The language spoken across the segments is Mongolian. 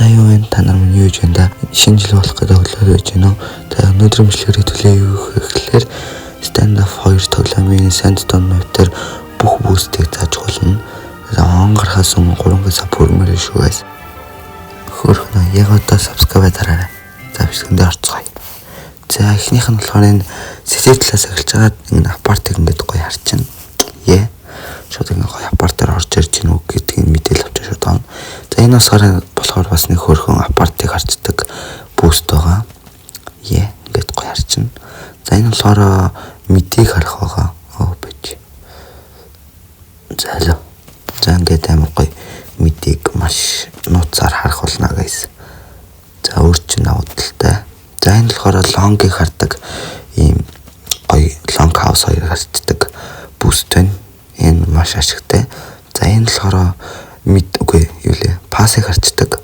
За юу вэ? Та нар минь юу гэж байна да? Шинэ жил болох гэдэг хөглөөр байж гэнэ үү? За өнөөдрийн бичлэгээр төлөө юу гэхээр stand up 2 тоглоомын Sandstorm мапter бүх бүүстийг зааж болно. За он гарахаас өмнө 3-аас бүрмээр шүү guys. Хөрхнө яг одоо subscribe дараарай. За бичлэгэндээ орцгоё. За эхнийх нь болохоор энэ сэтэр талаас эхэлж байгаа энэ апартыг ингээд гоё харчихна. Шууд ингээ гоё апартаар орж ирж гин үг гэдгийг мэдээл авч шууд аа. За энэ болохоор бас нэг хөрхөн апартыг харцдаг бүүст байгаа. Ингээд гоё харчихна. За энэ болохоор мэдийг харах байгаа. Бич. За ингээд амар гоё мэдийг маш нууцаар харах болно guys. За өөрчн давталтай. За энэ болохоор лонгийг хардаг ийм гоё лонг хаус хоёр харцдаг бүүст байна. Энэ маш ашигтай. За энэ болохоор үгүй юу лээ. Пасыг харцдаг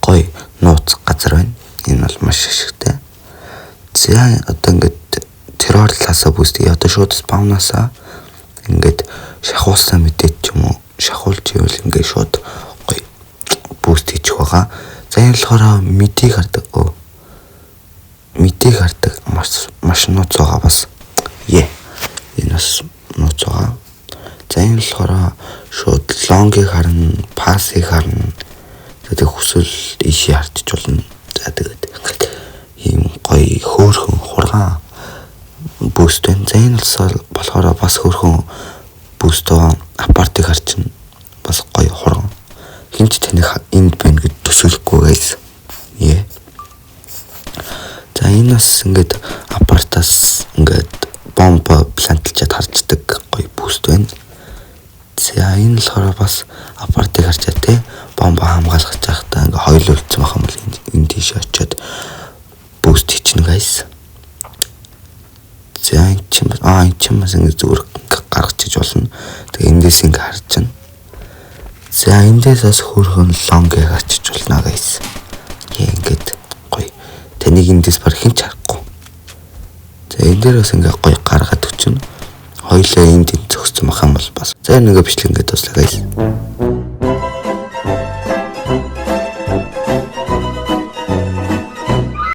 гоё нууц газар байна. Энэ бол маш ашигтай. За одоо ингээд террор талаасаа бүүстийг одоо шууд спаунасаа ингээд шахуулсан мэдээд ч юм уу шахуулж ивэл ингээд шууд гоё бүүст хийчих байгаа. За энэ болохоор мэдийг хардаг. Мэдийг хардаг маш нууц байгаа бас. Энэ бас нууц байгаа. За энэ болохоор шууд лонгийг харна, пассыг харна. Тэгээд хүсвэл ийшээ хартж болно. За тэгээд ийм гоё хөөрхөн хургаан бүүст байна. За энэ болохоор бас хөөрхөн бүүст апартыг харчихна. Бас гоё хургаан. Хинч таних энд байна гэж төсөөлөхгүй guys. За энэ бас ингээд апартаас ингээд бомба плантлчаад харцдаг гоё бүүст байна. За энэ болохоор бас апартыг харчаа те бомба хамгаалах чахтаа ингээ хойлуулсан байх юм бол энэ тийш очиод бүүст хийчихнэ guys. За энэ чинь бас ингээ зүгээр гаргачих болно. Тэгээ эндээс ингээ харж байна. За эндээс бас хөрхөн лонгийг харчих болно guys. Ингээд гоё. Таныг эндээс баг хэн ч харахгүй. За энэ дээр бас ингээ гоё гаргаад өчнө. Хоёлаа энд зөксөн бах юм бол бас. За ингээ бичлэг ингээ дуслаа guys.